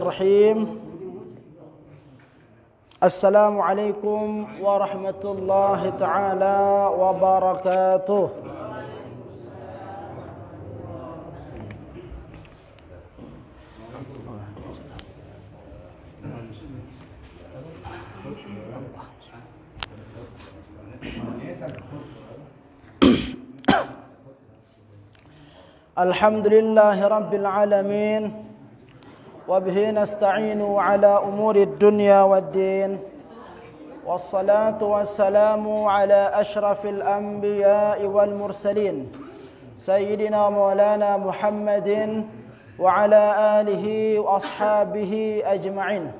Bismillahirrahmanirrahim. Assalamualaikum warahmatullahi ta'ala wabarakatuh. Alhamdulillahi rabbil alamin. Wabihi nasta'inu ala umuri dunya waddin. Wassalatu wassalamu ala ashrafil anbiya'i wal mursalin Sayyidina maulana Muhammadin wa ala alihi wa ashabihi ajma'in.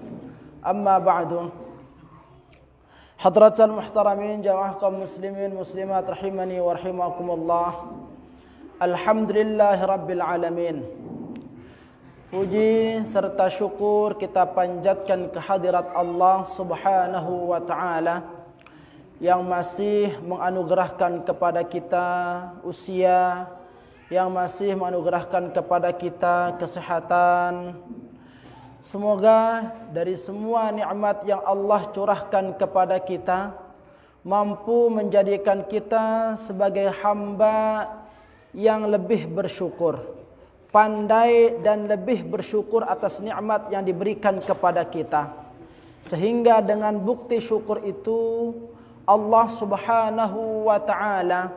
Amma ba'du. Hadratal muhtaramin, jamaah kaum muslimin muslimat rahimani wa rahimakumullah. Alhamdulillahi rabbil alamin. Puji serta syukur kita panjatkan kehadirat Allah subhanahu wa ta'ala yang masih menganugerahkan kepada kita usia, yang masih menganugerahkan kepada kita kesehatan. Semoga dari semua nikmat yang Allah curahkan kepada kita mampu menjadikan kita sebagai hamba yang lebih bersyukur, pandai dan lebih bersyukur atas nikmat yang diberikan kepada kita. Sehingga dengan bukti syukur itu Allah subhanahu wa ta'ala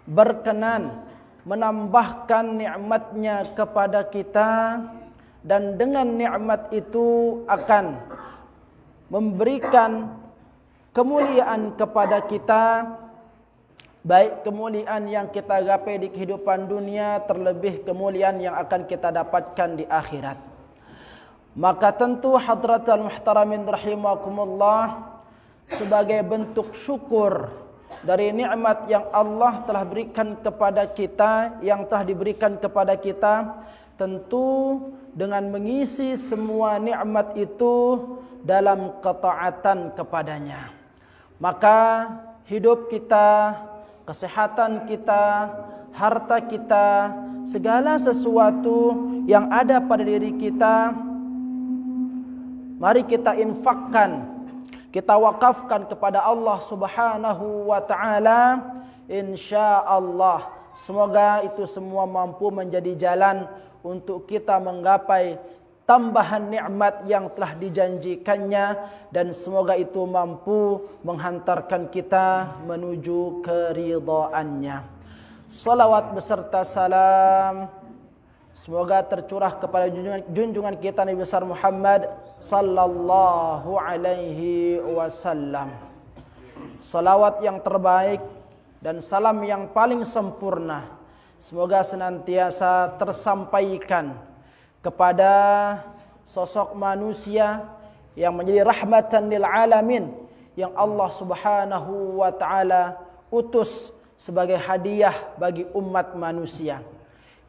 berkenan menambahkan nikmatnya kepada kita, dan dengan nikmat itu akan memberikan kemuliaan kepada kita, baik kemuliaan yang kita gapai di kehidupan dunia, terlebih kemuliaan yang akan kita dapatkan di akhirat. Maka tentu hadratal muhtaramin rahimakumullah, sebagai bentuk syukur dari nikmat yang Allah telah berikan kepada kita, yang telah diberikan kepada kita, tentu dengan mengisi semua nikmat itu dalam ketaatan kepadanya, maka hidup kita, kesehatan kita, harta kita, segala sesuatu yang ada pada diri kita, mari kita infakkan, kita wakafkan kepada Allah subhanahu wa ta'ala. InsyaAllah semoga itu semua mampu menjadi jalan untuk kita menggapai tambahan nikmat yang telah dijanjikannya, dan semoga itu mampu menghantarkan kita menuju keridhaannya. Salawat beserta salam semoga tercurah kepada junjungan kita Nabi besar Muhammad sallallahu alaihi wasallam. Salawat yang terbaik dan salam yang paling sempurna semoga senantiasa tersampaikan kepada sosok manusia yang menjadi rahmatan lil alamin, yang Allah subhanahu wa ta'ala utus sebagai hadiah bagi umat manusia,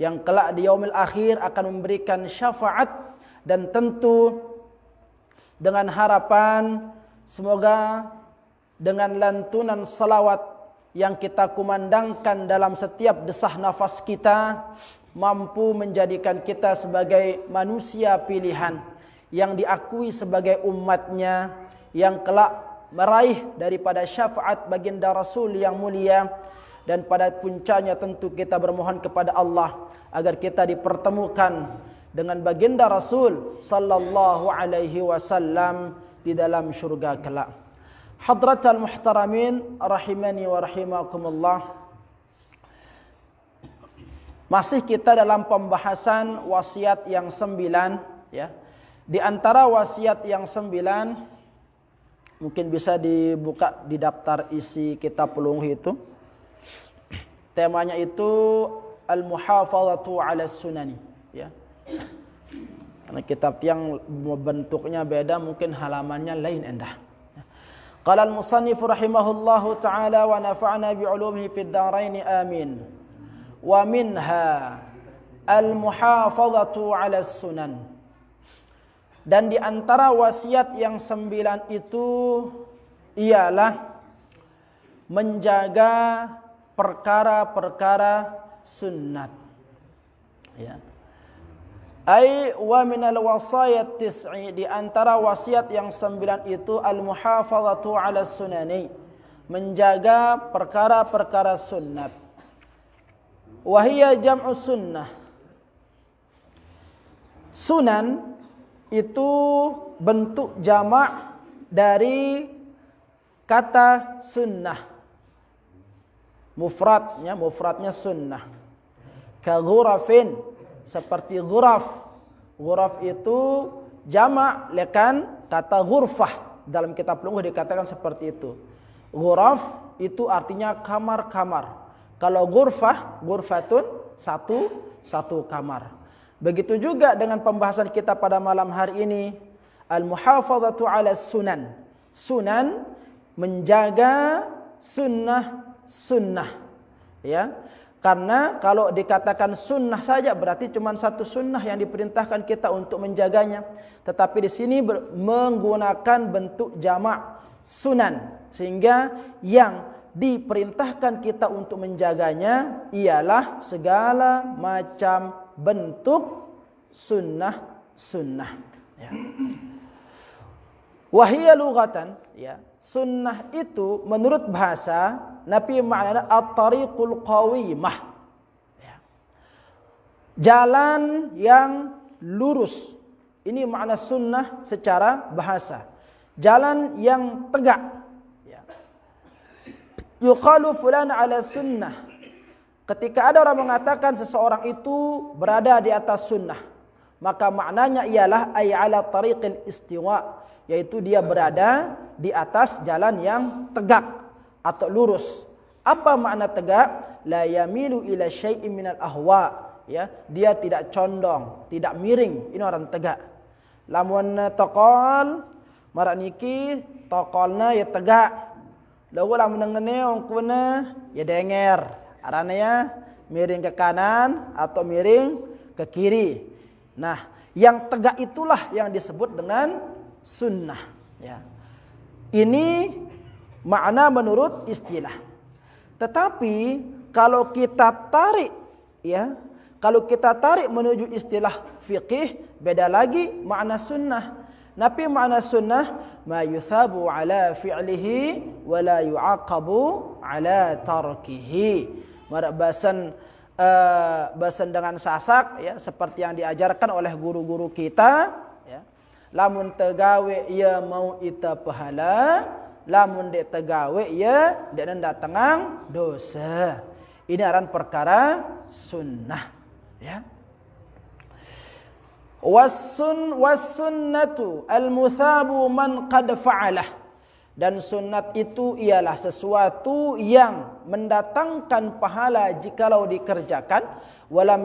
yang kelak di yaumil akhir akan memberikan syafaat. Dan tentu dengan harapan semoga dengan lantunan salawat yang kita kumandangkan dalam setiap desah nafas kita mampu menjadikan kita sebagai manusia pilihan yang diakui sebagai umatnya, yang kelak meraih daripada syafaat baginda Rasul yang mulia. Dan pada puncaknya tentu kita bermohon kepada Allah agar kita dipertemukan dengan baginda Rasul sallallahu alaihi wasallam di dalam syurga kelak. Hadratal muhtaramin rahimani wa rahimakumullah. Masih kita dalam pembahasan wasiat yang 9, ya. Di antara wasiat yang 9 mungkin bisa dibuka di daftar isi kitab Lughah itu. Temanya itu al-muhafazatu 'ala sunani, ya. Karena kitab yang bentuknya beda mungkin halamannya lain endah. Qala al-musannif rahimahullahu ta'ala wa nafa'na bi'ulumihi fid dharain amin. Wa minha al-muhafazatu 'ala sunan. Dan di antara wasiat yang 9 itu ialah menjaga perkara-perkara sunnat. Ya. Ai wa minal wasayat tis'i, di antara wasiat yang 9 itu al-muhafazatu 'ala sunani, menjaga perkara-perkara sunnat. Wa hiya jam'u sunnah. Sunan itu bentuk jamak dari kata sunnah. Mufradnya sunnah. Ka ghurafin, seperti ghuraf. Ghuraf itu jamak lekan kata ghurfah. Dalam kitab Lughah dikatakan seperti itu. Ghuraf itu artinya kamar-kamar. Kalau ghurfah, ghurfatun, satu kamar. Begitu juga dengan pembahasan kita pada malam hari ini, al-muhafazatu 'ala sunan. Sunan, menjaga sunnah. Ya. Karena kalau dikatakan sunnah saja berarti cuma satu sunnah yang diperintahkan kita untuk menjaganya. Tetapi di sini menggunakan bentuk jamak sunan, sehingga yang diperintahkan kita untuk menjaganya ialah segala macam bentuk sunnah. Ya. Wahiyya lughatan, ya. Sunnah itu menurut bahasa Nabi maknanya at-tariqul qawimah. Ya. Jalan yang lurus. Ini makna sunnah secara bahasa. Jalan yang tegak. Ya. Yuqalu fulan ala sunnah. Ketika ada orang mengatakan seseorang itu berada di atas sunnah, maka maknanya ialah ay ala tariqil istiwa, yaitu dia berada di atas jalan yang tegak atau lurus. Apa makna tegak? La yamilu ila syai'in minal ahwa, ya, dia tidak condong, tidak miring. Ini orang tegak. Lamun taqal marak niki taqalna ya tegak. Lalu lamun ngene ongkuna ya denger. Arane ya miring ke kanan atau miring ke kiri. Nah, yang tegak itulah yang disebut dengan sunnah. Ya. Ini makna menurut istilah. Tetapi kalau kita tarik, ya, kalau kita tarik menuju istilah fiqih, beda lagi makna sunnah. Nabi makna sunnah ma yuthabu ala fi'lihi wa la yu'aqabu ala tarkihi. Marak bahasan dengan sasak, ya, seperti yang diajarkan oleh guru-guru kita, ya. Lamun tegawe ya mau ita pahala, lamun dek tegawe ya dek datang dosa. Ini aran perkara sunnah, ya. Wasunnatu al-muthabu man qad fa'alah. Dan sunnat itu ialah sesuatu yang mendatangkan pahala jikalau dikerjakan. Walam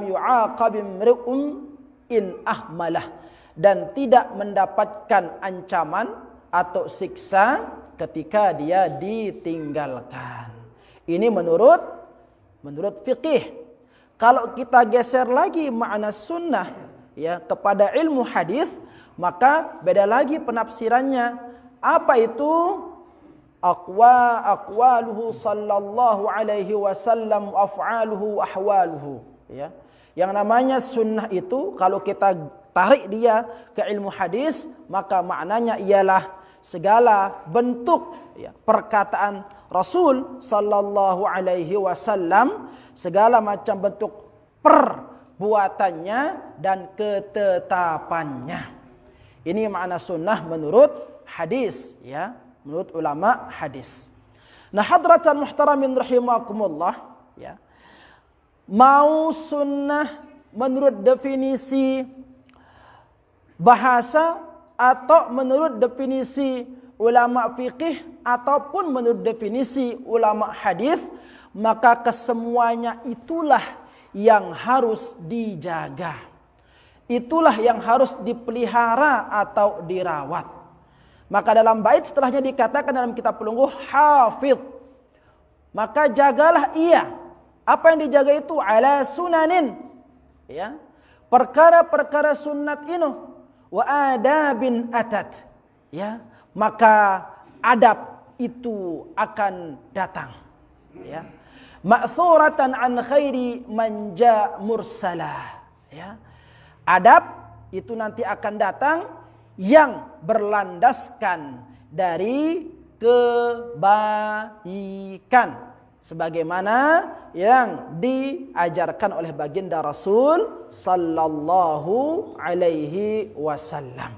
yu'aqab imru'un in ahmalah. Dan tidak mendapatkan ancaman atau siksa ketika dia ditinggalkan. Ini menurut fiqih. Kalau kita geser lagi makna sunnah, ya, kepada ilmu hadis, maka beda lagi penafsirannya. Apa itu? Aqwaluhu sallallahu alaihi wasallam, af'aluhu wa ahwaluhu, ya. Yang namanya sunnah itu kalau kita tarik dia ke ilmu hadis, maka maknanya ialah segala bentuk, ya, perkataan Rasul sallallahu alaihi wasallam, segala macam bentuk perbuatannya dan ketetapannya. Ini makna sunnah menurut hadis, ya, menurut ulama hadis. Nah, hadratan muhtaramin rahimakumullah, ya. Mau sunnah menurut definisi bahasa atau menurut definisi ulama fiqih ataupun menurut definisi ulama hadis, maka kesemuanya itulah yang harus dijaga. Itulah yang harus dipelihara atau dirawat. Maka dalam bait setelahnya dikatakan dalam kitab Lughah hafidh. Maka jagalah ia. Apa yang dijaga itu? Ala sunanin. Ya. Perkara-perkara sunnat ini. Wa adabin atat. Ya. Maka adab itu akan datang. Ya. Ma'thuratan an khairi manja mursalah. Ya. Adab itu nanti akan datang yang berlandaskan dari kebaikan, sebagaimana yang diajarkan oleh baginda Rasul sallallahu alaihi wasallam.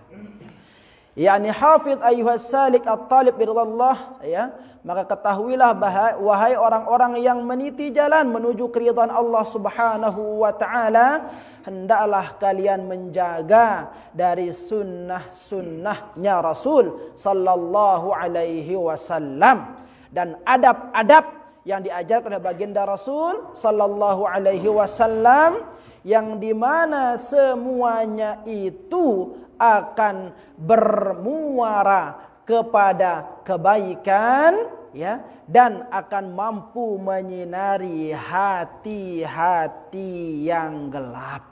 Yani hafidh ayyuhas salik at-talib biridallah, ya, maka ketahuilah wahai orang-orang yang meniti jalan menuju keridhaan Allah Subhanahu wa taala, hendaklah kalian menjaga dari sunnah-sunnahnya Rasul sallallahu alaihi wasallam dan adab-adab yang diajarkan oleh baginda Rasul sallallahu alaihi wasallam, yang dimana semuanya itu akan bermuara kepada kebaikan, ya, dan akan mampu menyinari hati-hati yang gelap,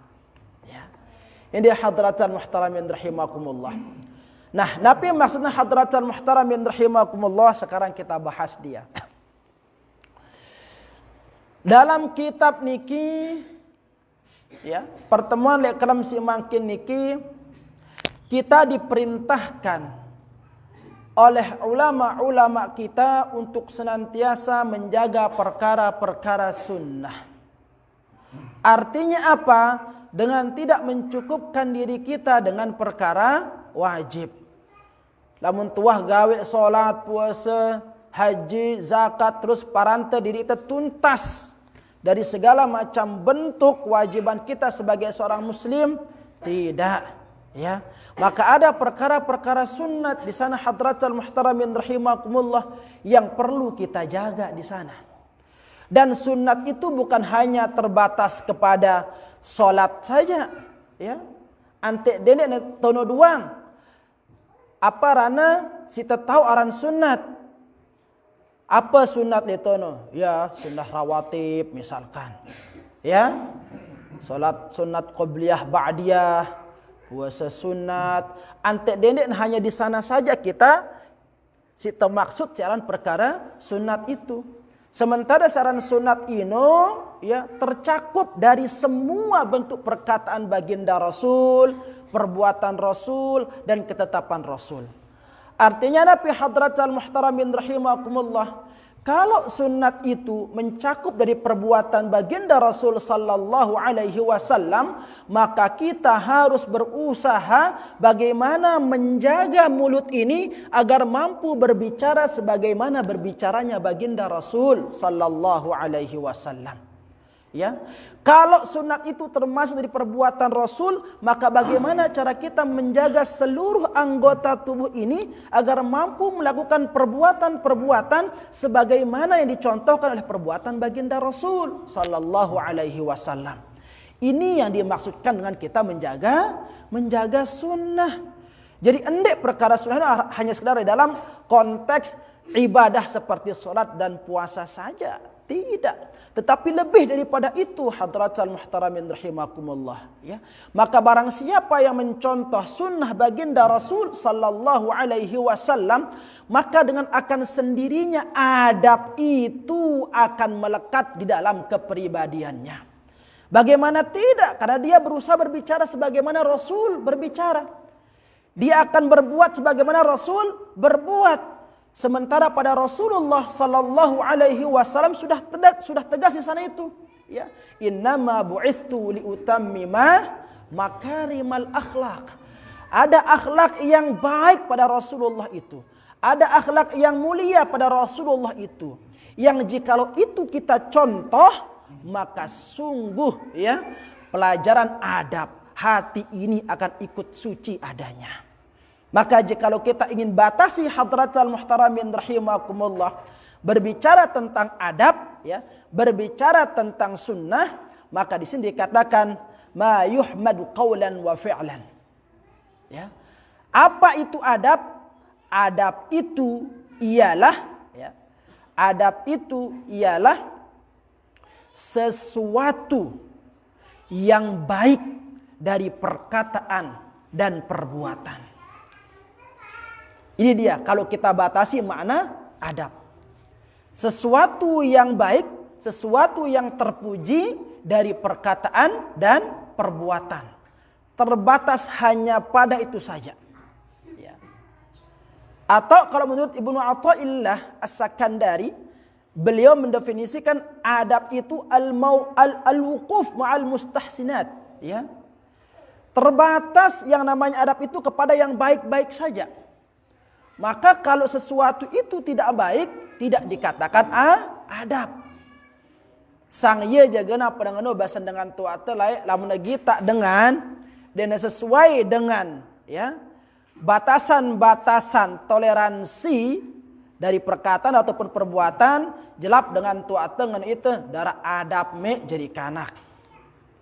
ya. Ini hadratan muhtaramin rahimakumullah. Nah, Nabi maksudnya hadratan muhtaramin rahimakumullah, sekarang kita bahas dia. Dalam kitab niki, ya, pertemuan lek kelam si mangkin niki, kita diperintahkan oleh ulama-ulama kita untuk senantiasa menjaga perkara-perkara sunnah. Artinya apa? Dengan tidak mencukupkan diri kita dengan perkara wajib. Lamun tuah gawe salat, puasa, haji, zakat, terus paranta diri kita tuntas dari segala macam bentuk kewajiban kita sebagai seorang muslim, tidak, ya. Maka ada perkara-perkara sunnat di sana hadratul muhtaramin rahimakumullah yang perlu kita jaga di sana. Dan sunnat itu bukan hanya terbatas kepada solat saja, ya. Ante dene tono duang. Apa rana sita tahu aran sunnat? Apa sunnat letono? Ya, sunnah rawatib misalkan. Ya. Salat sunat qabliyah ba'diyah, puasa sunat, ante dendek hanya di sana saja kita sita maksud siaran perkara sunat itu. Sementara saran sunat ino, ya, tercakup dari semua bentuk perkataan baginda Rasul, perbuatan Rasul, dan ketetapan Rasul. Artinya Nabi hadratul muhtaramin rahimakumullah, kalau sunat itu mencakup dari perbuatan baginda Rasul sallallahu alaihi wasallam, maka kita harus berusaha bagaimana menjaga mulut ini agar mampu berbicara sebagaimana berbicaranya baginda Rasul sallallahu alaihi wasallam. Ya. Kalau sunat itu termasuk dari perbuatan Rasul, maka bagaimana cara kita menjaga seluruh anggota tubuh ini agar mampu melakukan perbuatan-perbuatan sebagaimana yang dicontohkan oleh perbuatan baginda Rasul sallallahu alaihi wasallam. Ini yang dimaksudkan dengan kita menjaga sunnah. Jadi endek perkara sunnah hanya sekedar dalam konteks ibadah seperti sholat dan puasa saja, tidak. Tetapi lebih daripada itu hadratul muhtaramin rahimakumullah, ya. Maka barang siapa yang mencontoh sunnah baginda Rasul sallallahu alaihi wasallam, maka dengan akan sendirinya adab itu akan melekat di dalam kepribadiannya. Bagaimana tidak? Karena dia berusaha berbicara sebagaimana Rasul berbicara. Dia akan berbuat sebagaimana Rasul berbuat. Sementara pada Rasulullah sallallahu alaihi wasallam sudah tegas di sana itu, ya. Innama bu'ithu liutammima makarimal akhlak. Ada akhlak yang baik pada Rasulullah itu. Ada akhlak yang mulia pada Rasulullah itu. Yang jikalau itu kita contoh, maka sungguh, ya, pelajaran adab hati ini akan ikut suci adanya. Maka jikalau kita ingin batasi hadratul muhtaramin rahimakumullah, berbicara tentang adab, ya, berbicara tentang sunnah, maka di sini dikatakan ma yuhmadu qawlan wa fi'lan. Ya. Apa itu adab? Adab itu ialah, ya, adab itu ialah sesuatu yang baik dari perkataan dan perbuatan. Ini dia kalau kita batasi makna adab. Sesuatu yang baik, sesuatu yang terpuji dari perkataan dan perbuatan. Terbatas hanya pada itu saja. Ya. Atau kalau menurut Ibnu Athaillah As-Sakandari, beliau mendefinisikan adab itu al-wuquf ma'al mustahsinat. Ya. Terbatas yang namanya adab itu kepada yang baik-baik saja. Maka kalau sesuatu itu tidak baik, tidak dikatakan adab. Sang ye jagana padangano bahasan dengan tuata lain lamun lagi tak dengan dan sesuai dengan ya batasan-batasan toleransi dari perkataan ataupun perbuatan jelap dengan tuata dengan itu darah adab me jadi kanak.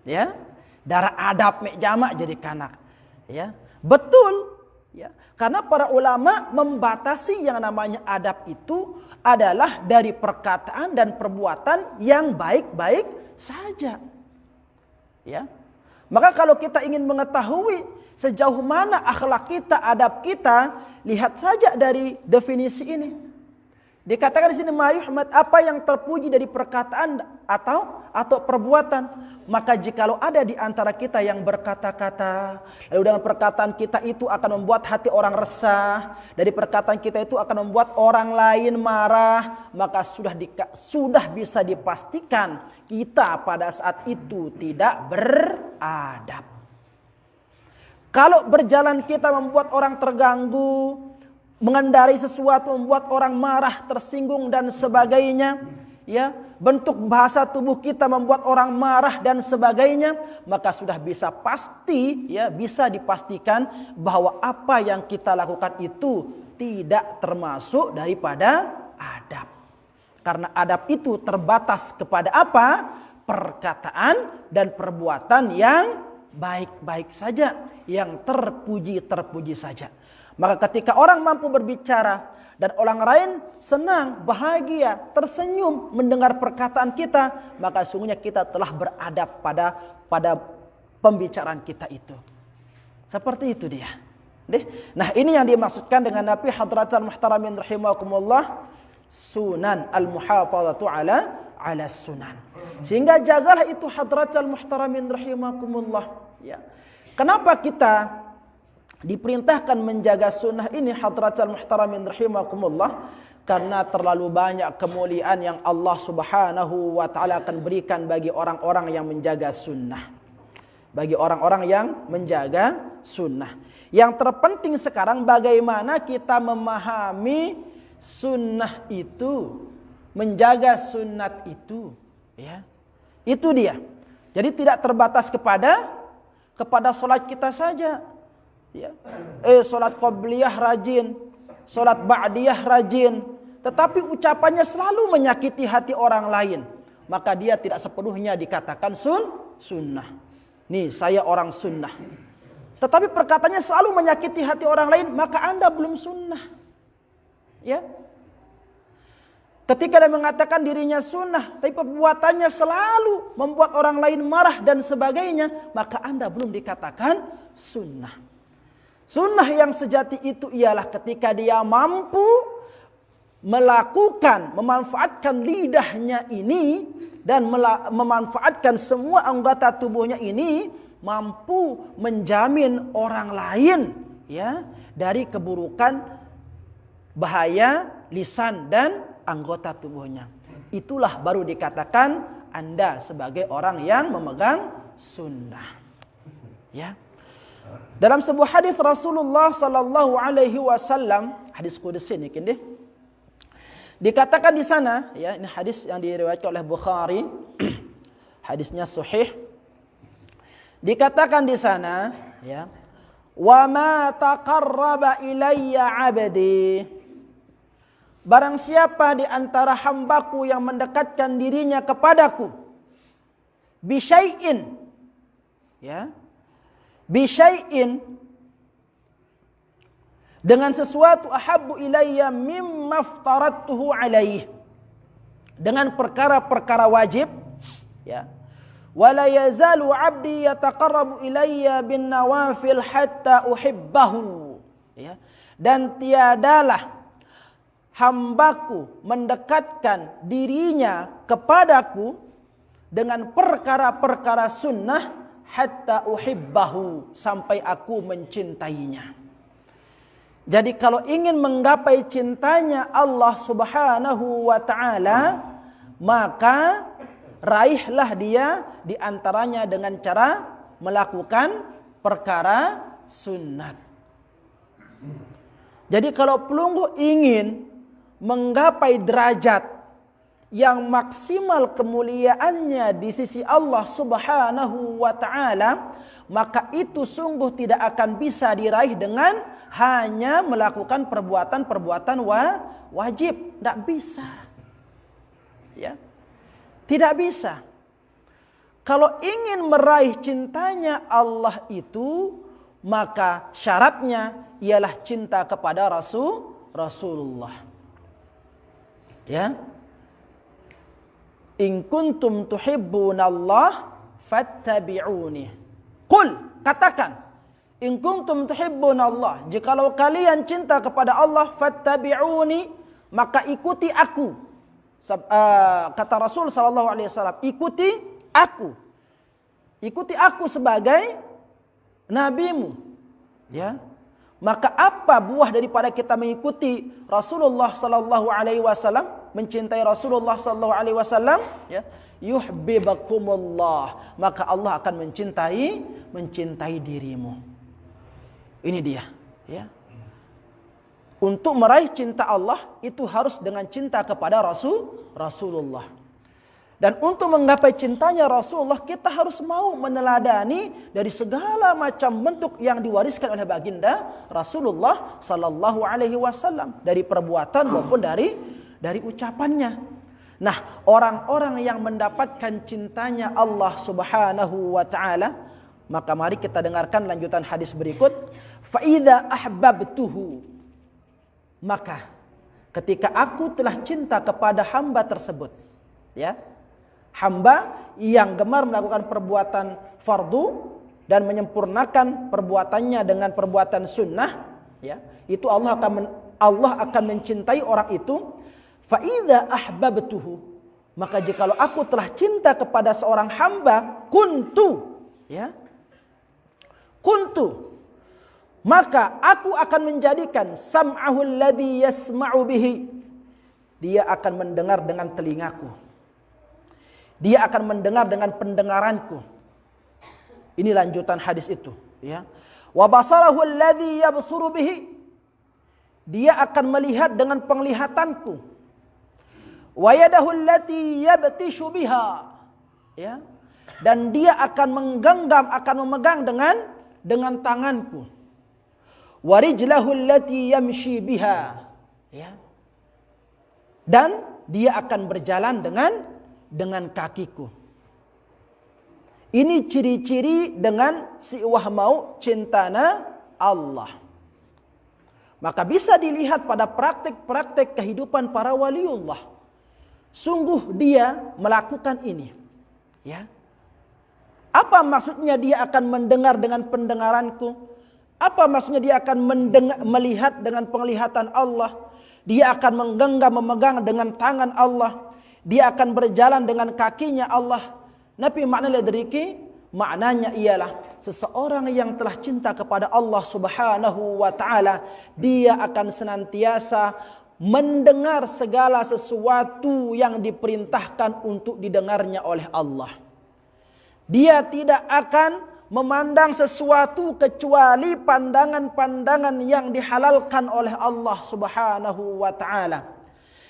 Ya. Darah adab me jamak jadi kanak. Ya. Betul. Ya, karena para ulama membatasi yang namanya adab itu adalah dari perkataan dan perbuatan yang baik-baik saja. Ya. Maka kalau kita ingin mengetahui sejauh mana akhlak kita, adab kita, lihat saja dari definisi ini. Dikatakan di sini mayuhmad, apa yang terpuji dari perkataan atau perbuatan. Maka jikalau ada di antara kita yang berkata-kata, lalu dengan perkataan kita itu akan membuat hati orang resah, dari perkataan kita itu akan membuat orang lain marah, maka sudah bisa dipastikan kita pada saat itu tidak beradab. Kalau berjalan kita membuat orang terganggu, mengendarai sesuatu membuat orang marah, tersinggung dan sebagainya, ya, bentuk bahasa tubuh kita membuat orang marah dan sebagainya, maka sudah bisa pasti, ya, bisa dipastikan bahwa apa yang kita lakukan itu tidak termasuk daripada adab. Karena adab itu terbatas kepada apa? Perkataan dan perbuatan yang baik-baik saja, yang terpuji-terpuji saja. Maka ketika orang mampu berbicara dan orang lain senang, bahagia, tersenyum mendengar perkataan kita, maka sungguhnya kita telah beradab pada pembicaraan kita itu. Seperti itu dia. Nah, ini yang dimaksudkan dengan Nabi hadratal muhtaramin rahimakumullah, sunan al-muhafazatu ala sunan. Sehingga jagalah itu hadratal muhtaramin rahimakumullah, ya. Kenapa kita diperintahkan menjaga sunnah ini hadratal muhtaramin rahimakumullah? Karena terlalu banyak kemuliaan yang Allah subhanahu wa ta'ala akan berikan bagi orang-orang yang menjaga sunnah. Bagi orang-orang yang menjaga sunnah. Yang terpenting sekarang bagaimana kita memahami sunnah itu, menjaga sunnat itu, ya. Itu dia. Jadi tidak terbatas kepada salat kita saja. Ya. Solat qabliyah rajin, solat ba'diyah rajin, tetapi ucapannya selalu menyakiti hati orang lain, maka dia tidak sepenuhnya dikatakan sunnah. Nih, saya orang sunnah. Tetapi perkataannya selalu menyakiti hati orang lain, maka Anda belum sunnah. Ya. Ketika dia mengatakan dirinya sunnah, tapi perbuatannya selalu membuat orang lain marah dan sebagainya, maka Anda belum dikatakan sunnah. Sunnah yang sejati itu ialah ketika dia mampu memanfaatkan lidahnya ini dan memanfaatkan semua anggota tubuhnya ini, mampu menjamin orang lain, ya, dari keburukan bahaya lisan dan anggota tubuhnya. Itulah baru dikatakan Anda sebagai orang yang memegang sunnah. Ya. Dalam sebuah hadis Rasulullah sallallahu alaihi wasallam, hadis qudsi ini kan dikatakan di sana, ya, ini hadis yang diriwayatkan oleh Bukhari. Hadisnya sahih. Dikatakan di sana, ya, wa ma taqarraba ilayya 'abdi. Barang siapa di antara hambaku yang mendekatkan dirinya kepadaku bi syai'in, ya, bisyai'in, dengan sesuatu ahabbu ilayya mimma aftaradtuhu alaih, dengan perkara-perkara wajib, ya, wala yazalu 'abdi yataqarrabu ilayya bin nawafil hatta uhibbahu, ya, dan tiadalah hambaku mendekatkan dirinya kepadaku dengan perkara-perkara sunnah hatta uhibbahu, sampai aku mencintainya. Jadi kalau ingin menggapai cintanya Allah Subhanahu wa taala, maka raihlah dia di antaranya dengan cara melakukan perkara sunnat. Jadi kalau pelunggu ingin menggapai derajat yang maksimal kemuliaannya di sisi Allah Subhanahu wa taala, maka itu sungguh tidak akan bisa diraih dengan hanya melakukan perbuatan-perbuatan wajib. Tidak bisa. Ya. Tidak bisa. Kalau ingin meraih cintanya Allah itu, maka syaratnya ialah cinta kepada Rasulullah. Ya. In kuntum tuhibbunallah fattabi'uni. Qul, katakan, in kuntum tuhibbunallah, jikalau kalian cinta kepada Allah, fattabi'uni, maka ikuti aku. Kata Rasul sallallahu alaihi wasallam, ikuti aku. Ikuti aku sebagai nabimu. Ya. Maka apa buah daripada kita mengikuti Rasulullah sallallahu alaihi wasallam, mencintai Rasulullah sallallahu alaihi wasallam, ya, yuhibbukumullah, maka Allah akan mencintai dirimu. Ini dia, ya. Untuk meraih cinta Allah itu harus dengan cinta kepada Rasulullah. Dan untuk menggapai cintanya Rasulullah, kita harus mau meneladani dari segala macam bentuk yang diwariskan oleh baginda Rasulullah sallallahu alaihi wasallam, dari perbuatan maupun dari ucapannya. Nah, orang-orang yang mendapatkan cintanya Allah Subhanahu wa taala, maka mari kita dengarkan lanjutan hadis berikut. Fa idza ahbabtuhu, maka ketika aku telah cinta kepada hamba tersebut, ya, hamba yang gemar melakukan perbuatan fardu dan menyempurnakan perbuatannya dengan perbuatan sunnah, ya, itu Allah akan mencintai orang itu. Fa idza ahbabtuhu, maka jikalau aku telah cinta kepada seorang hamba, kuntu, ya, kuntu, maka aku akan menjadikan sam'ahu alladhi yasma'u bihi, dia akan mendengar dengan telingaku, dia akan mendengar dengan pendengaranku. Ini lanjutan hadis itu, ya. Wa basarahu alladhi yabsuru bihi, dia akan melihat dengan penglihatanku. Wa yadahu allati yabtishu biha, ya, dan dia akan menggenggam, akan memegang dengan tanganku. Wa rijlahu allati yamshi biha, ya, dan dia akan berjalan dengan kakiku. Ini ciri-ciri dengan si wahmau cintana Allah. Maka bisa dilihat pada praktek-praktek kehidupan para waliullah. Sungguh dia melakukan ini, ya. Apa maksudnya dia akan mendengar dengan pendengaranku? Apa maksudnya dia akan melihat dengan penglihatan Allah? Dia akan menggenggam, memegang dengan tangan Allah. Dia akan berjalan dengan kakinya Allah. Nabi makna ladriki, maknanya ialah seseorang yang telah cinta kepada Allah Subhanahu wa taala, dia akan senantiasa mendengar segala sesuatu yang diperintahkan untuk didengarnya oleh Allah. Dia tidak akan memandang sesuatu kecuali pandangan-pandangan yang dihalalkan oleh Allah Subhanahu wa taala.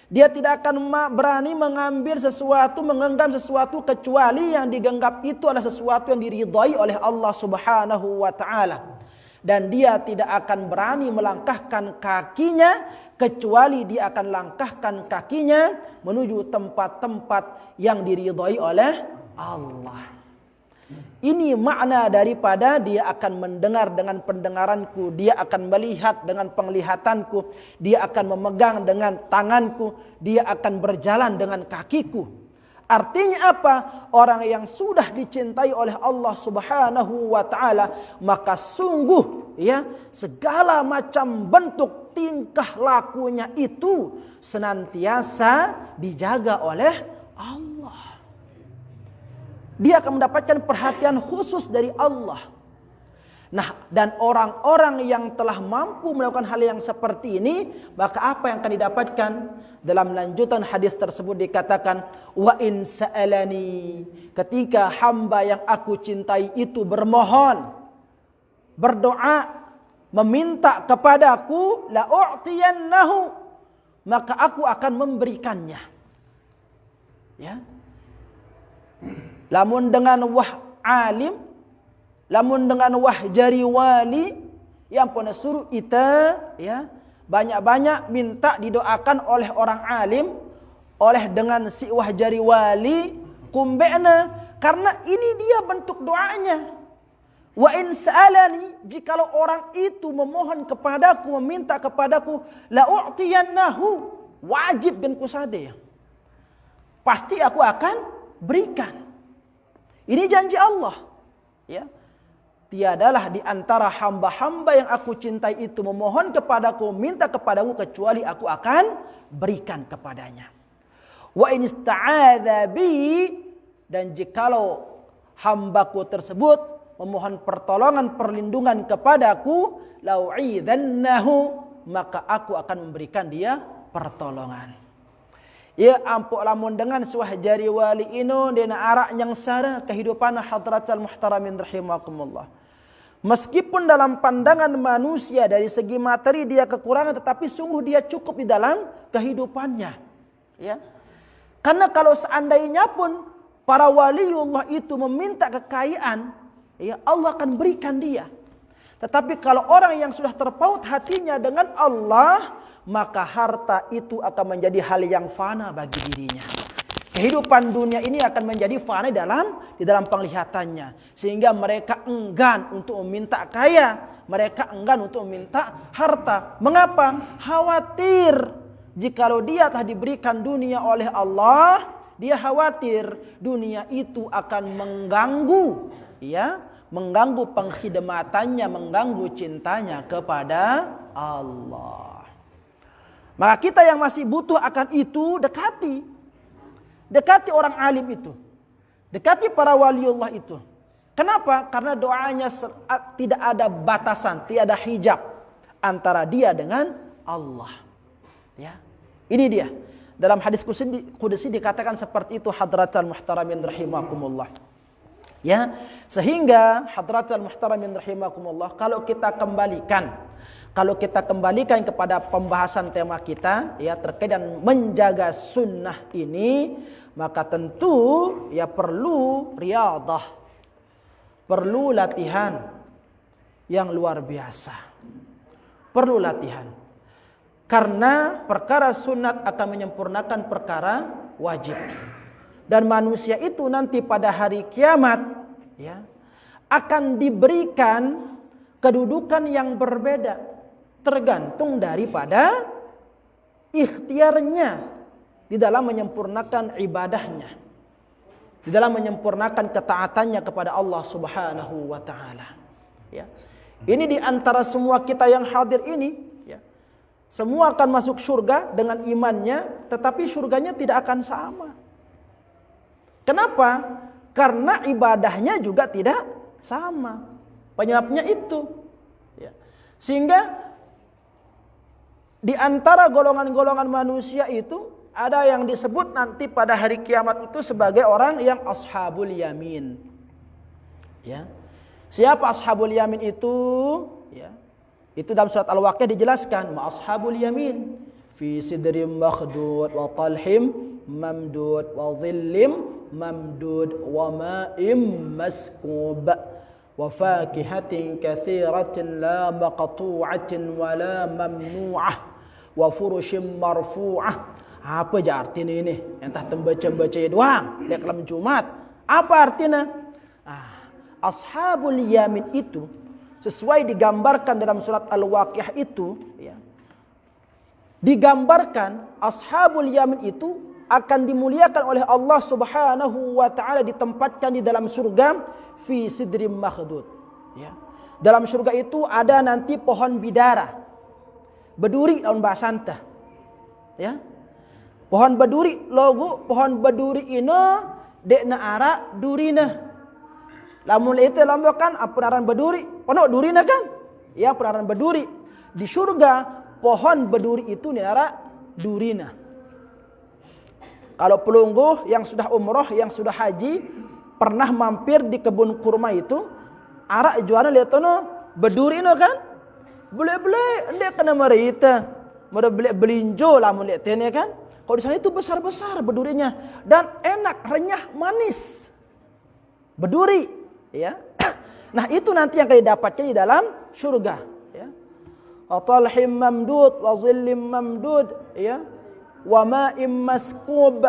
Dia tidak akan berani mengambil sesuatu, menggenggam sesuatu kecuali yang digenggam itu adalah sesuatu yang diridhai oleh Allah Subhanahu wa taala. Dan dia tidak akan berani melangkahkan kakinya kecuali dia akan langkahkan kakinya menuju tempat-tempat yang diridhai oleh Allah. Ini makna daripada dia akan mendengar dengan pendengaranku, dia akan melihat dengan penglihatanku, dia akan memegang dengan tanganku, dia akan berjalan dengan kakiku. Artinya apa? Orang yang sudah dicintai oleh Allah Subhanahu wa taala, maka sungguh, ya, segala macam bentuk tingkah lakunya itu senantiasa dijaga oleh Allah. dia akan mendapatkan perhatian khusus dari Allah. Nah, dan orang-orang yang telah mampu melakukan hal yang seperti ini, maka apa yang akan didapatkan? Dalam lanjutan hadis tersebut dikatakan, wa in sa'alani, ketika hamba yang aku cintai itu bermohon, berdoa, meminta kepadaku, la u'tiyannahu, maka aku akan memberikannya. Ya. Lamun dengan wah alim, lamun dengan wah jari wali, yang pun suruh kita ya banyak-banyak minta didoakan oleh orang alim, oleh dengan si wah jari wali kumbena, karena ini dia bentuk doanya. Wa in sa'alani, jikalau orang itu memohon kepadaku, meminta kepadaku, la u'tiyannahu, wajib dan kusade, pasti aku akan berikan. Ini janji Allah, ya. Tiadalah di antara hamba-hamba yang aku cintai itu memohon kepadaku, minta kepadaku, kecuali aku akan berikan kepadanya. Wa in ista'adza bi, dan jikalau hambaku tersebut memohon pertolongan, perlindungan kepadaku, lau'idzannahu, maka aku akan memberikan dia pertolongan. Ya ampuk lamun dengan suah jari wali ino dena arak yang sara kehidupan hadratal muhtaramin rahimakumullah. Meskipun dalam pandangan manusia dari segi materi dia kekurangan, tetapi sungguh dia cukup di dalam kehidupannya. Ya. Karena kalau seandainya pun para waliullah itu meminta kekayaan, ya Allah akan berikan dia. Tetapi kalau orang yang sudah terpaut hatinya dengan Allah, maka harta itu akan menjadi hal yang fana bagi dirinya. Kehidupan dunia ini akan menjadi fana di dalam penglihatannya, sehingga mereka enggan untuk meminta kaya, mereka enggan untuk meminta harta. Mengapa? Khawatir jikalau dia telah diberikan dunia oleh Allah, dia khawatir dunia itu akan mengganggu, ya, mengganggu pengkhidmatannya, mengganggu cintanya kepada Allah. Maka kita yang masih butuh akan itu, dekati orang alim itu, dekati para waliullah itu. Kenapa? Karena doanya tidak ada batasan, tidak ada hijab antara dia dengan Allah. Ya, ini dia. Dalam hadis qudsi dikatakan seperti itu, hadratal muhtaramin rahimakumullah. Ya, sehingga hadratal muhtaramin rahimakumullah, kalau kita kembalikan kepada pembahasan tema kita, ya, terkait dengan menjaga sunnah ini, maka tentu ya perlu riyadhah, perlu latihan yang luar biasa, perlu latihan. Karena perkara sunat akan menyempurnakan perkara wajib. Dan manusia itu nanti pada hari kiamat, ya, akan diberikan kedudukan yang berbeda, tergantung daripada ikhtiarnya di dalam menyempurnakan ibadahnya, di dalam menyempurnakan ketaatannya kepada Allah Subhanahu wa taala. Ya. Ini di antara semua kita yang hadir ini, ya, semua akan masuk surga dengan imannya, tetapi surganya tidak akan sama. Kenapa? Karena ibadahnya juga tidak sama. Penyebabnya itu, ya. Sehingga di antara golongan-golongan manusia itu ada yang disebut nanti pada hari kiamat itu sebagai orang yang ashabul yamin. Ya. Siapa ashabul yamin itu? Ya. Itu dalam surat Al-Waqiah dijelaskan, ma ashabul yamin fi sidrim makhdud wa talhim mamdud wa dhillim mamdud wa ma'im maskub wa fakihatin katsiratin la maqtu'atin wa la mamnu'ah wa furushim marfu'ah. Apa je artinya ini? Entah tembaca-baca doang di kelam Jumat. Apa artinya? Ashabul yamin itu sesuai digambarkan dalam surat Al-Waqiah itu, ya, digambarkan ashabul yamin itu akan dimuliakan oleh Allah Subhanahu wa taala, ditempatkan di dalam surga fi sidrim makhdud. Ya. Dalam surga itu ada nanti pohon bidara, beduri daun basanta. Ya. Pohon beduri, logo pohon beduri ini dek na ara durina. Lamun itu lambok kan apunaran berduri, penuh durina kan? Ya apunaran berduri. Di surga pohon berduri itu ni ara durina. Kalau pelungguh yang sudah umroh, yang sudah haji, pernah mampir di kebun kurma itu, ara jualan lihat tono berduri no kan? Boleh-boleh ndek kena merita. Mereka beli belinjo lamun lihat tene kan? Kalau di sana itu besar-besar berdurinya dan enak, renyah, manis. Berduri. Ya, nah itu nanti yang kalian dapatkan di dalam surga. Ya, atalhim mamdud, wa zillim mamdud, ya, wa ma'im maskub.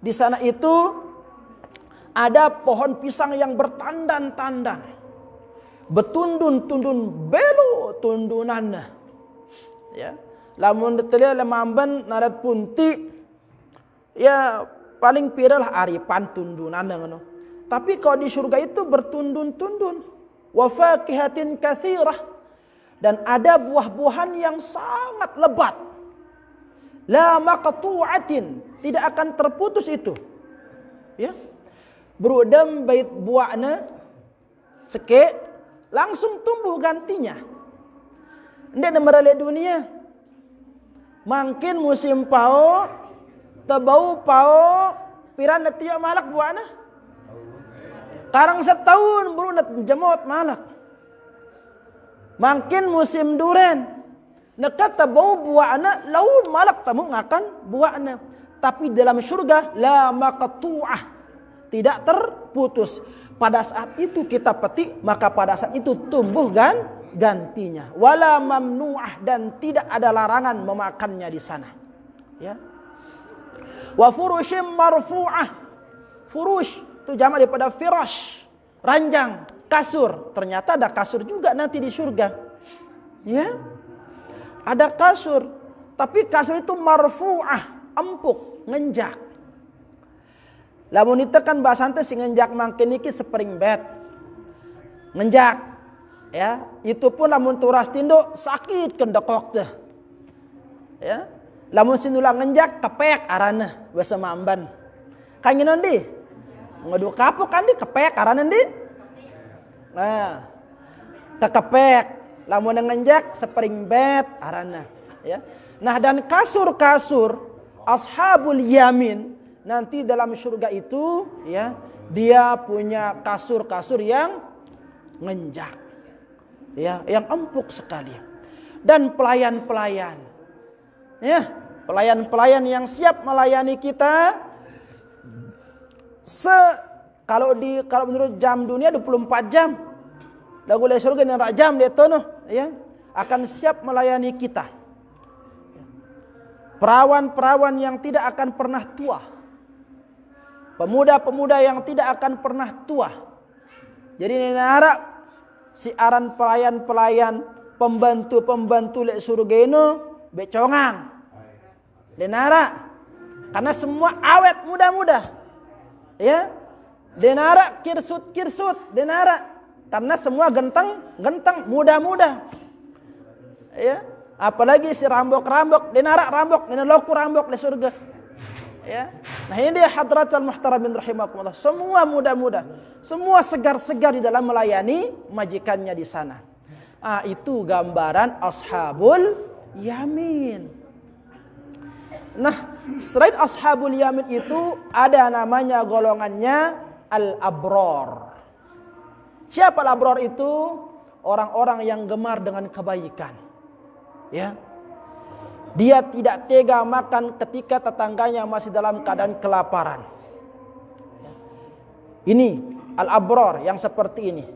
Di sana itu ada pohon pisang yang bertandan-tandan, bertundun-tundun, belo tundunannya. Ya, lamun ditelia lemamban narat punti, ya paling piralah aripan tundunannya ngono. Tapi kalau di surga itu bertundun-tundun. Wa fakihatin katsirah. Dan ada buah-buahan yang sangat lebat. La maqtu'atin. Tidak akan terputus itu. Ya. Berudam bait buahna. Sekek. Langsung tumbuh gantinya. Ini ada merale dunia. Makin musim pao. Tebau pao. Piran tiap malak buahna. Karang setahun baru nak jemot malak. Makin musim duren. Nekata bau buah anak laun malak tamu ngakan buah anak. Tapi dalam surga la maqtu'ah. Tidak terputus. Pada saat itu kita petik, maka pada saat itu tumbuh gantinya. Wala mamnu'ah, dan tidak ada larangan memakannya di sana. Ya. Wa furushim marfu'ah. Furush itu jamak daripada firash, ranjang, kasur. Ternyata ada kasur juga nanti di surga. Ya. Ada kasur, tapi kasur itu marfu'ah, empuk, ngenjak. Lamun itu kan bahasa teh sing ngenjak mangkin iki spring bed. Ngenjak. Ya, itu pun lamun turas tindo sakit kendekok teh. Ya. Lamun sinulang ngenjak kepek arana bahasa mamban. Kangeun di ngadu kapok kan di kepek karena di nah kekepek lamun ngenjak spring bed arana ya. Nah dan kasur-kasur ashabul yamin nanti dalam surga itu ya, dia punya kasur-kasur yang ngenjak ya, yang empuk sekali. Dan pelayan-pelayan ya, pelayan-pelayan yang siap melayani kita. Kalau menurut jam dunia 24 jam. Lagu le surga yang jam dia tono ya, akan siap melayani kita. Perawan-perawan yang tidak akan pernah tua. Pemuda-pemuda yang tidak akan pernah tua. Jadi ini harap siaran pelayan-pelayan, pembantu-pembantu le surga ini becongang. Denara karena semua awet muda-muda. Ya, denara kirsut denara karena semua genteng muda-muda. Ya, apalagi si rambok denara loku rambok di surga. Ya, nah ini dia hadratul muhtaramin rahimakumullah. Semua muda-muda, semua segar-segar di dalam melayani majikannya di sana. Itu gambaran ashabul yamin. Nah, selain ashabul yamin itu ada namanya golongannya al-abror. Siapa al-abror itu? Orang-orang yang gemar dengan kebaikan. Ya. Dia tidak tega makan ketika tetangganya masih dalam keadaan kelaparan. Ini al-abror yang seperti ini.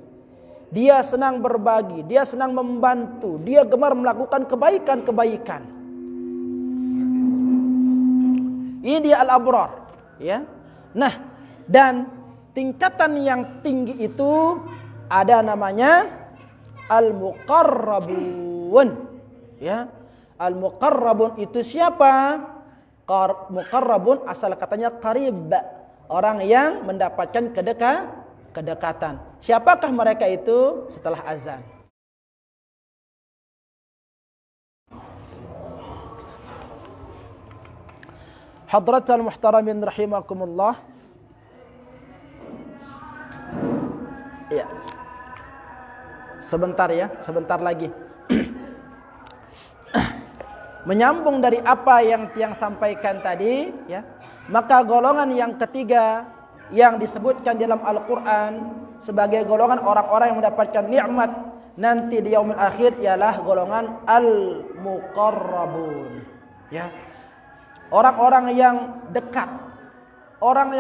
Dia senang berbagi, dia senang membantu, dia gemar melakukan kebaikan-kebaikan. Ini dia al-abror, ya. Nah, dan tingkatan yang tinggi itu ada namanya al-muqarrabun, ya. Al-muqarrabun itu siapa? Muqarrabun asal katanya qarib, orang yang mendapatkan kedekatan. Siapakah mereka itu setelah azan? Hadratul muhtaramin rahimakumullah. sebentar ya, sebentar lagi. Menyambung dari apa yang Tiang sampaikan tadi ya, maka golongan yang ketiga yang disebutkan dalam Al-Quran sebagai golongan orang-orang yang mendapatkan nikmat nanti di yaumil akhir ialah golongan al-muqarrabun ya. Orang-orang yang dekat, orang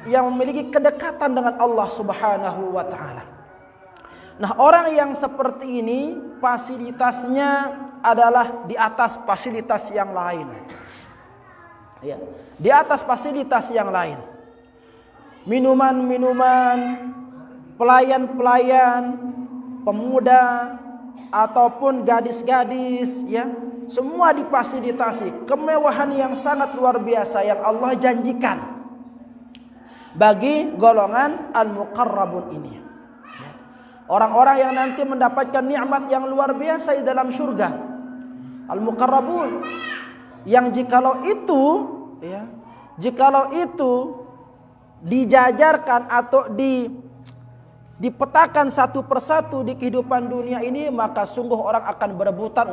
yang memiliki kedekatan dengan Allah Subhanahu wa taala. Nah, orang yang seperti ini fasilitasnya adalah di atas fasilitas yang lain. Ya, di atas fasilitas yang lain. Minuman-minuman, pelayan-pelayan, pemuda ataupun gadis-gadis ya, semua difasilitasi. Kemewahan yang sangat luar biasa yang Allah janjikan bagi golongan al-muqarrabun ini. Ya. Orang-orang yang nanti mendapatkan nikmat yang luar biasa di dalam surga. Al-muqarrabun yang jikalau itu dijajarkan atau dipetakan satu persatu di kehidupan dunia ini, maka sungguh orang akan berebutan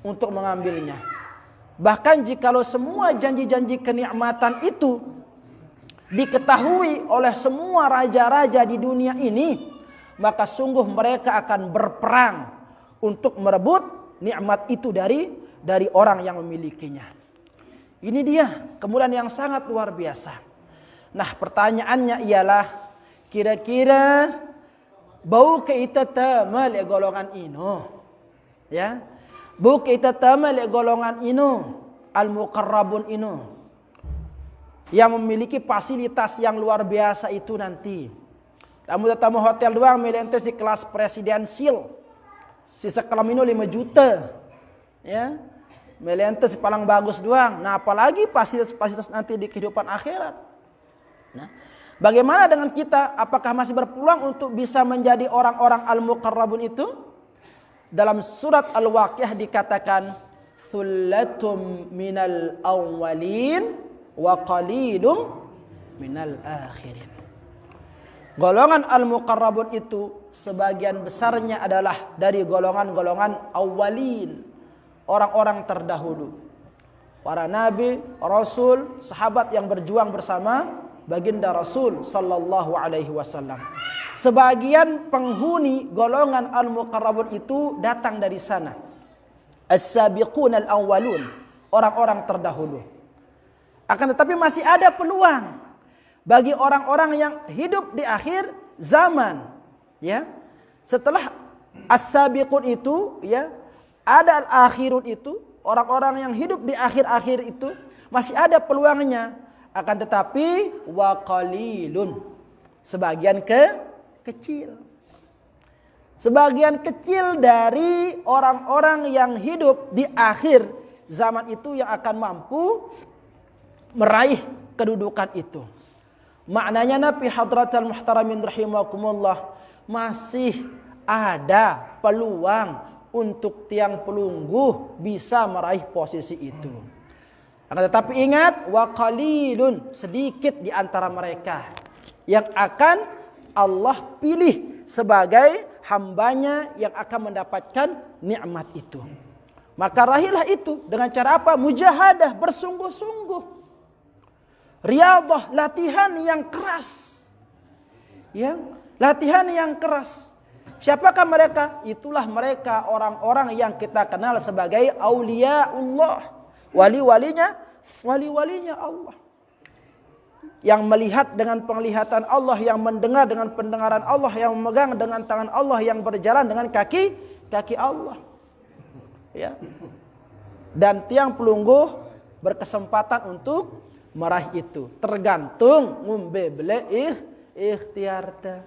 untuk mengambilnya. Bahkan jikalau semua janji-janji kenikmatan itu diketahui oleh semua raja-raja di dunia ini, maka sungguh mereka akan berperang untuk merebut nikmat itu dari orang yang memilikinya. Ini dia kemuliaan yang sangat luar biasa. Nah, pertanyaannya ialah kira-kira bau kita tamal golongan ino, ya, bau kita tamal golongan ino, al-muqarrabun ino, yang memiliki fasilitas yang luar biasa itu nanti. Kamu tamu hotel doang, melentes di kelas presidensial, si sekelam ino 5 juta, ya, melentes paling bagus doang. Nah, apalagi fasilitas nanti di kehidupan akhirat. Nah, bagaimana dengan kita? Apakah masih berpeluang untuk bisa menjadi orang-orang al-muqarrabun itu? Dalam surat Al-Waqiah dikatakan thullatum minal awwalin wa qalilum minal akhirin. Golongan al-muqarrabun itu sebagian besarnya adalah dari golongan-golongan awwalin, orang-orang terdahulu. Para nabi, rasul, sahabat yang berjuang bersama baginda Rasul sallallahu alaihi wasallam. Sebagian penghuni golongan al-muqarrabun itu datang dari sana. As-sabiqun al-awwalun, orang-orang terdahulu. Akan tetapi masih ada peluang bagi orang-orang yang hidup di akhir zaman, ya. Setelah as-sabiqun itu, ya, ada al-akhirun itu, orang-orang yang hidup di akhir-akhir itu masih ada peluangnya. Akan tetapi wa qalilun, sebagian kecil. Sebagian kecil dari orang-orang yang hidup di akhir zaman itu yang akan mampu meraih kedudukan itu. Maknanya Nabi hadratal muhtaramin rahimakumullah, masih ada peluang untuk tiang pelungguh bisa meraih posisi itu. Akan tetapi ingat, wa qalilun, sedikit di antara mereka yang akan Allah pilih sebagai hambanya yang akan mendapatkan nikmat itu. Maka raihlah itu dengan cara apa? Mujahadah, bersungguh-sungguh. Riyadhah, latihan yang keras. Ya, latihan yang keras. Siapakah mereka? Itulah mereka orang-orang yang kita kenal sebagai auliaullah. Wali-walinya Allah. Yang melihat dengan penglihatan Allah, yang mendengar dengan pendengaran Allah, yang memegang dengan tangan Allah, yang berjalan dengan kaki Allah. Ya. Dan tiang pelungguh berkesempatan untuk meraih itu. Tergantung ngumbebele ikhtiarta.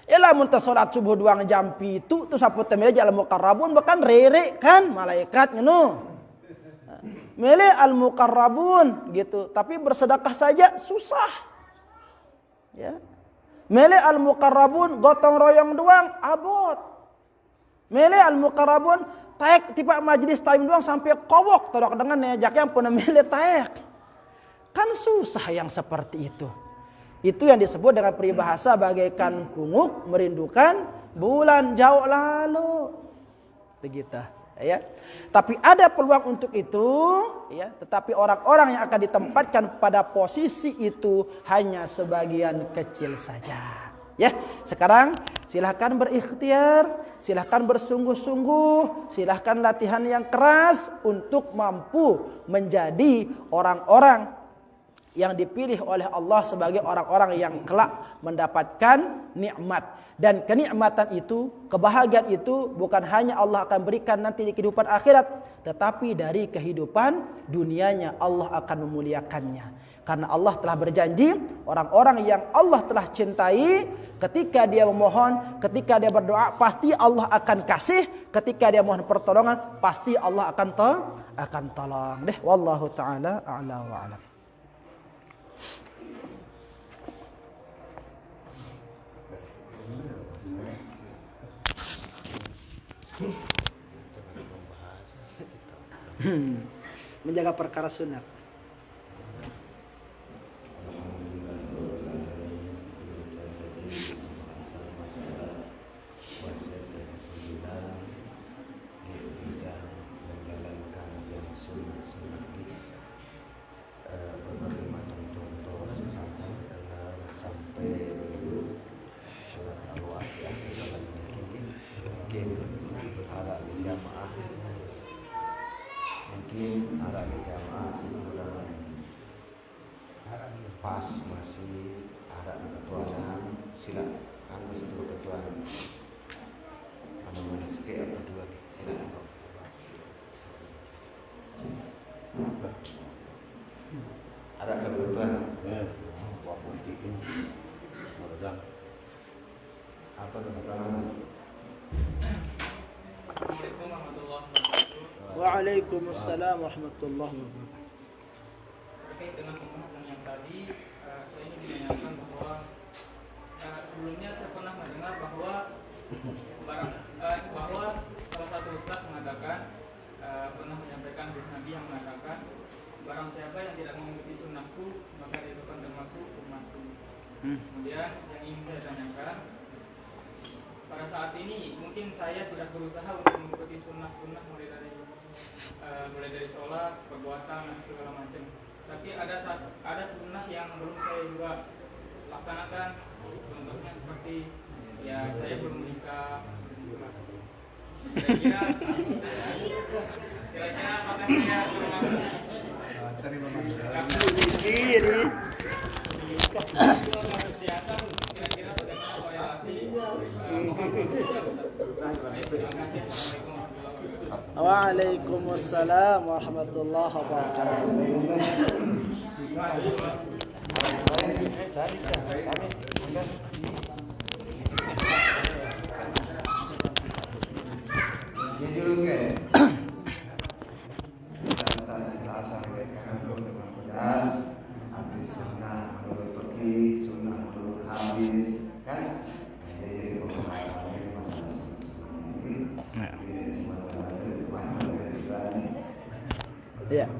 Ialah muntah salat subuh 2 jam itu tu sapu temele al muqarrabun bahkan rere kan malaikat ngono. Mele al-muqarrabun gitu, tapi bersedekah saja susah. Ya. Mele al-muqarrabun gotong royong doang abot. Mele al-muqarrabun taek tiba majelis time doang sampai kobok todok dengan nejaknya pun mele taek. Kan susah yang seperti itu. Itu yang disebut dengan peribahasa bagaikan pungut merindukan bulan jauh lalu. Begitu, ya. Tapi ada peluang untuk itu, ya. Tetapi orang-orang yang akan ditempatkan pada posisi itu hanya sebagian kecil saja. Ya, sekarang silahkan berikhtiar, silahkan bersungguh-sungguh, silahkan latihan yang keras untuk mampu menjadi orang-orang yang dipilih oleh Allah sebagai orang-orang yang kelak mendapatkan nikmat. Dan kenikmatan itu, kebahagiaan itu bukan hanya Allah akan berikan nanti di kehidupan akhirat, tetapi dari kehidupan dunianya Allah akan memuliakannya. Karena Allah telah berjanji, orang-orang yang Allah telah cintai, ketika dia memohon, ketika dia berdoa, pasti Allah akan kasih. Ketika dia mohon pertolongan, pasti Allah akan tolong. Wallahu ta'ala a'la wa a'lam. Menjaga perkara sunat. Pas masih ada ketuaan sila angus itu ketuaan anu sekali apa dua sila ada kebutuhan apa kebutuhan. Waalaikumsalam warahmatullahi wabarakatuh. Terkait dengan pembahasan yang tadi, saya ingin menanyakan bahwa sebelumnya saya pernah mendengar bahwa salah satu ustaz mengatakan pernah menyampaikan hadis Nabi yang mengatakan barang siapa yang tidak mengikuti sunnahku maka dia bukan termasuk umatku. Kemudian yang ingin saya tanyakan, pada saat ini mungkin saya sudah berusaha untuk mengikuti sunnah-sunnah mulai dari sholat, perbuatan dan segala macam. Tapi ada sunnah yang belum saya juga laksanakan. Contohnya seperti ya saya belum menikah. Kira-kira apakah saya termasuk kira-kira bagaimana korelasi? Waalaikumsalam warahmatullahi wabarakatuh. Ya.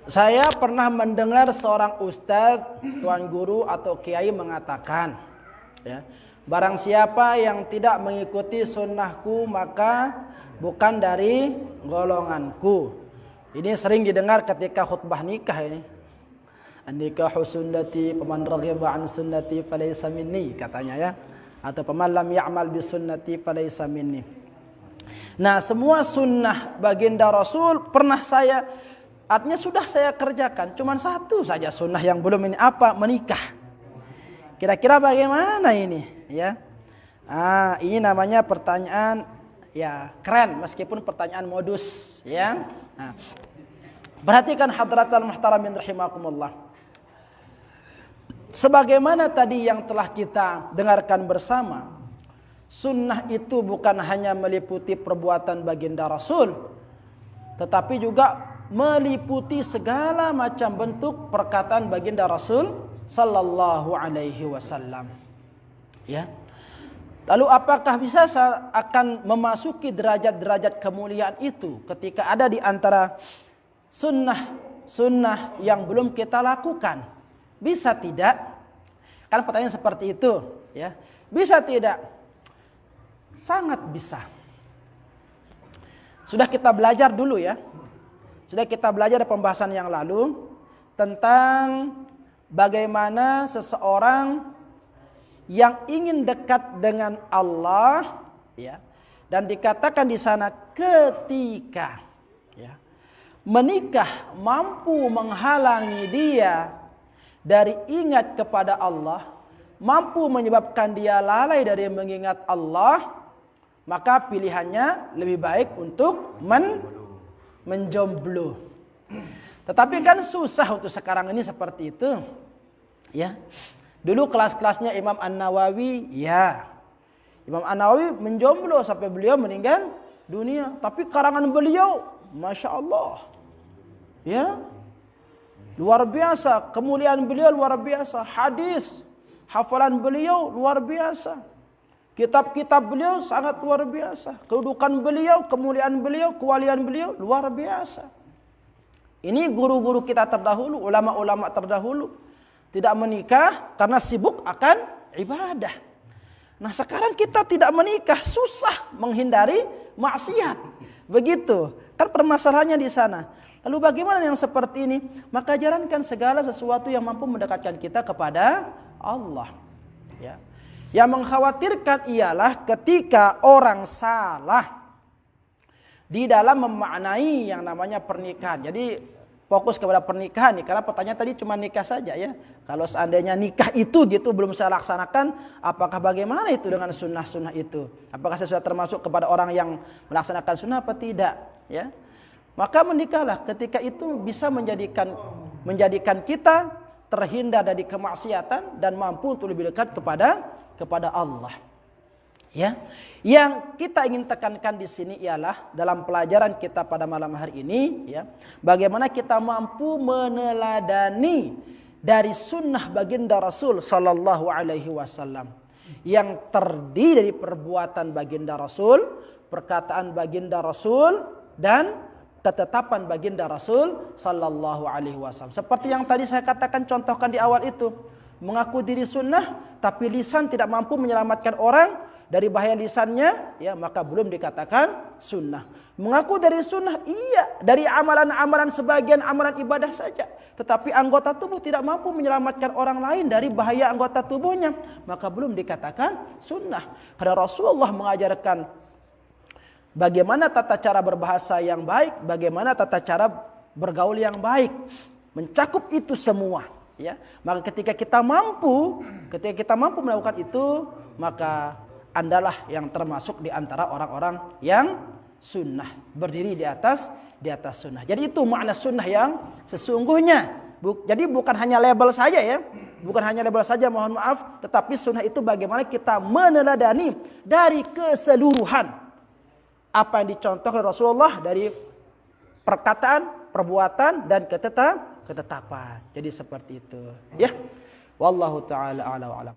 Saya pernah mendengar seorang ustadz, tuan guru atau kiai mengatakan, ya, barang siapa yang tidak mengikuti sunnahku maka bukan dari golonganku. Ini sering didengar ketika khutbah nikah ini. An-nikahu sunnati faman raghiba an sunnati falaysa minni, katanya ya. Atau faman lam ya'mal bi sunnati falaysa minni. Nah, semua sunnah baginda Rasul pernah artinya sudah saya kerjakan. Cuman satu saja sunnah yang belum, ini apa? Menikah. Kira-kira bagaimana ini? Ya, ini namanya pertanyaan ya keren, meskipun pertanyaan modus. Ya, perhatikan hadratal muhtaramin rahimakumullah. Sebagaimana tadi yang telah kita dengarkan bersama, sunnah itu bukan hanya meliputi perbuatan baginda Rasul, tetapi juga meliputi segala macam bentuk perkataan baginda Rasul sallallahu alaihi wasallam. Ya. Lalu apakah bisa akan memasuki derajat-derajat kemuliaan itu ketika ada di antara sunnah yang belum kita lakukan? Bisa tidak? Kan pertanyaan seperti itu, ya. Bisa tidak? Sangat bisa. Sudah kita belajar dulu ya. Sudah kita belajar di pembahasan yang lalu tentang bagaimana seseorang yang ingin dekat dengan Allah, ya. Dan dikatakan di sana ketika, ya, menikah mampu menghalangi dia dari ingat kepada Allah, mampu menyebabkan dia lalai dari mengingat Allah, maka pilihannya lebih baik untuk menjomblo. Tetapi kan susah untuk sekarang ini seperti itu, ya. Dulu kelas-kelasnya Imam An-Nawawi, ya. Imam An-Nawawi menjomblo sampai beliau meninggal dunia. Tapi karangan beliau, Masya Allah, ya, luar biasa. Kemuliaan beliau luar biasa. Hadis, hafalan beliau luar biasa. Kitab-kitab beliau sangat luar biasa. Kedudukan beliau, kemuliaan beliau, kewalian beliau luar biasa. Ini guru-guru kita terdahulu, ulama-ulama terdahulu tidak menikah karena sibuk akan ibadah. Nah sekarang kita tidak menikah, susah menghindari maksiat. Begitu, kan permasalahannya di sana. Lalu bagaimana yang seperti ini? Maka jalankan segala sesuatu yang mampu mendekatkan kita kepada Allah. Ya. Yang mengkhawatirkan ialah ketika orang salah di dalam memaknai yang namanya pernikahan. Jadi fokus kepada pernikahan nih, karena pertanyaan tadi cuma nikah saja ya. Kalau seandainya nikah itu gitu belum saya laksanakan, apakah bagaimana itu dengan sunnah-sunnah itu? Apakah saya sudah termasuk kepada orang yang melaksanakan sunnah apa tidak? Ya, maka menikahlah ketika itu bisa menjadikan kita terhindar dari kemaksiatan dan mampu untuk lebih dekat kepada Allah. Ya, yang kita ingin tekankan di sini ialah dalam pelajaran kita pada malam hari ini, ya, bagaimana kita mampu meneladani dari sunnah baginda Rasul Sallallahu Alaihi Wasallam yang terdiri dari perbuatan baginda Rasul, perkataan baginda Rasul, dan ketetapan baginda Rasul Sallallahu Alaihi Wasallam. Seperti yang tadi saya katakan, contohkan di awal itu, mengaku diri sunnah, tapi lisan tidak mampu menyelamatkan orang dari bahaya lisannya, ya, maka belum dikatakan sunnah. Mengaku dari sunnah, iya, dari amalan-amalan sebagian amalan ibadah saja, tetapi anggota tubuh tidak mampu menyelamatkan orang lain dari bahaya anggota tubuhnya, maka belum dikatakan sunnah. Karena Rasulullah mengajarkan bagaimana tata cara berbahasa yang baik, bagaimana tata cara bergaul yang baik, mencakup itu semua, ya. Maka ketika kita mampu melakukan itu, maka andalah yang termasuk di antara orang-orang yang sunnah, berdiri di atas sunnah. Jadi itu makna sunnah yang sesungguhnya. Jadi bukan hanya label saja ya, bukan hanya label saja, mohon maaf, tetapi sunnah itu bagaimana kita meneladani dari keseluruhan apa yang dicontohkan Rasulullah dari perkataan, perbuatan, dan ketetapan. Jadi seperti itu, ya. Wallahu taala a'lam.